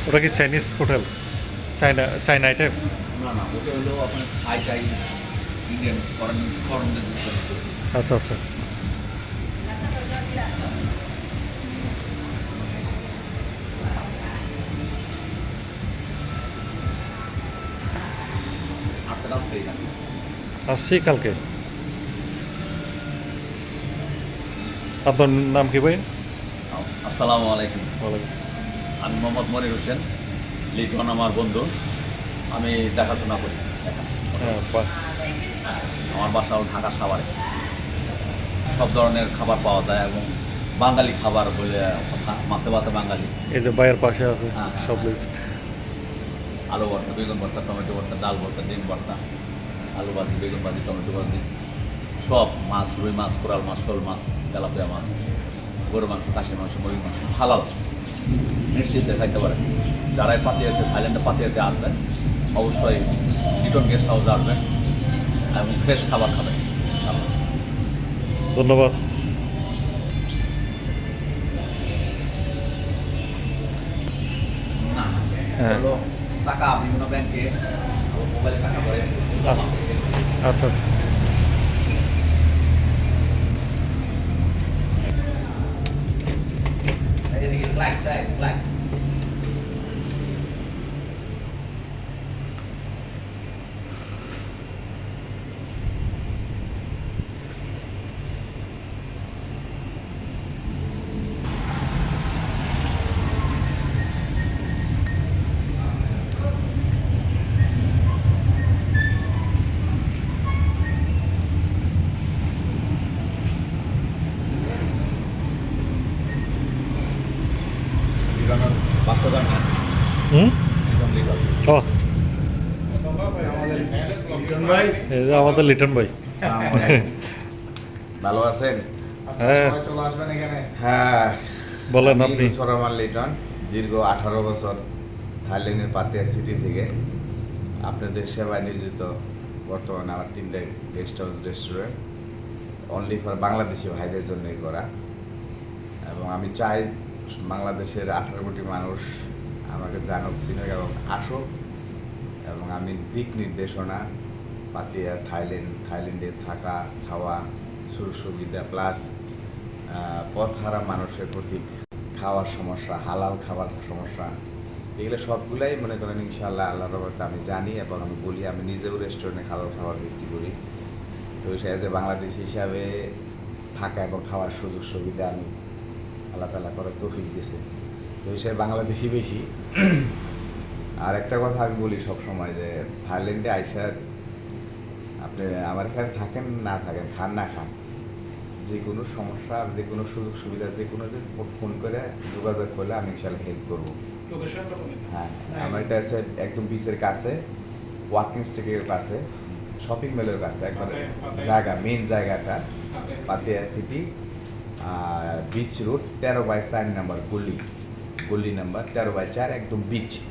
ওটা কি Chinese hotel? চাইনা item? না না, ওটা হলো আপনার থাই টাই ইন্ডিয়ান ফরেন। আচ্ছা আচ্ছা। আসছি কালকে। আপনার নাম কি ভাই? আসসালামু আলাইকুম। আমি মোহাম্মদ মনির হোসেন, লিটন আমার বন্ধু। আমি দেখাশোনা করি। হ্যাঁ, আমার বাসা হল ঢাকা সাভারে। সব ধরনের খাবার পাওয়া যায় এবং বাঙালি খাবার বলে কথা, মাছে ভাতে বাঙালি। এই যে বাইয়ের পাশে আছে হ্যাঁ। সব লিস্ট। আলু ভর্তা, বেগুন ভর্তা, টমেটো ভর্তা, ডাল ভর্তা, ডিম ভর্তা, আলু ভাজি, বেগুন ভাজি, টমেটো ভাজি, সব মাছ, রুই মাছ, কোরাল মাছ, শোল মাছ, তেলাপিয়া মাছ, গরু মাংস, খাসির মাংস, মুরগির মাংস, হালাল নিশ্চিন্তে খাইতে পারেন। যারাই পাতিয়াতে, থাইল্যান্ডে পাতিয়াতে আসবেন অবশ্যই লিটন গেস্ট হাউসে আসবেন এবং ফ্রেশ খাবার খাবেন ইনশাআল্লাহ। ধন্যবাদ। না হ্যাঁ। হলো টাকা বিভিন্ন ব্যাংকে মোবাইলে টাকা পড়ে। আচ্ছা আচ্ছা। এদিকে স্লাইড বাচ্চাদের না হুম। লিটন ও, লিটন ভাই, এই যে আমাদের লিটন ভাই। ভালো আছেন? হ্যাঁ। সবাই চলে আসবেন এখানে। হ্যাঁ, বলেন আপনি। রহমান লিটন, দীর্ঘ 18 বছর থাইল্যান্ডের পাতিয়া সিটি থেকে আপনাদের সেবায় নিয়োজিত। বর্তমানে আমার 3টে guest house restaurant only for Bangladeshi ভাইদের জন্যই করা, এবং আমি চাই বাংলাদেশের 18 কোটি মানুষ আমাকে জানুক, চিনুক এবং আসুক, এবং আমি দিক নির্দেশনা পাতিয়া থাইল্যান্ডে থাকা, খাওয়া, সুযোগ সুবিধা প্লাস পথহারা মানুষের প্রতি খাওয়ার সমস্যা, হালাল খাবার সমস্যা, এগুলো সবগুলাই মনে করেন ইনশাআল্লাহ আল্লাহর রহমতে আমি জানি এবং আমি বলি। আমি নিজেও রেস্টুরেন্টে হালাল খাবার বিক্রি করি। তো অ্যাজ এ বাংলাদেশি হিসাবে থাকা এবং খাওয়ার সুযোগ সুবিধা আমি আল্লাহ তাআলা করার তৌফিক দিয়েছে। তো হিসাবে বাংলাদেশি বেশি। আর একটা কথা আমি বলি সবসময় যে থাইল্যান্ডে আইসা আপনি আমার এখানে থাকেন না থাকেন, খান না খান, যে কোনো সমস্যা, যে কোনো সুযোগ সুবিধা, যে কোনো ফোন করে যোগাযোগ করলে আমি ইনশাআল্লাহ হেল্প করবো। হ্যাঁ, আমার এটা আছে একদম বিচের কাছে, ওয়াকিং স্টিকের কাছে, শপিং মলের কাছে, একবার জায়গা, মেইন জায়গাটা পাতিয়া সিটি, বিচ রোড 13/4 নাম্বার গলি নাম্বার 13/4, একদম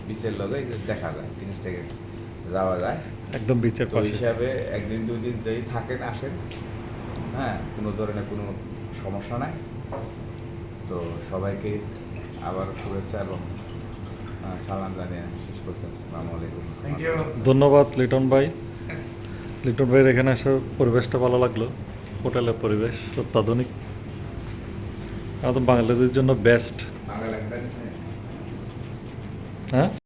বিচের লগে দেখা যায়, 30 সেকেন্ড যাওয়া যায় একদম বিচের তো পাশে। হিসাবে একদিন দুদিন যেই থাকেন আসেন। হ্যাঁ, কোনো ধরনের কোনো সমস্যা নাই। তো সবাইকে আবার শুভেচ্ছা এবং সালাম জানিয়ে শেষ করছি। আসসালামু আলাইকুম। Thank you. ধন্যবাদ লিটন ভাই। লিটন ভাইয়ের এখানে এসে পরিবেশটা ভালো লাগলো। হোটেলের পরিবেশ অত্যাধুনিক, একদম বাঙালিদের জন্য বেস্ট। বাংলা ল্যাঙ্গুয়েজ হ্যাঁ।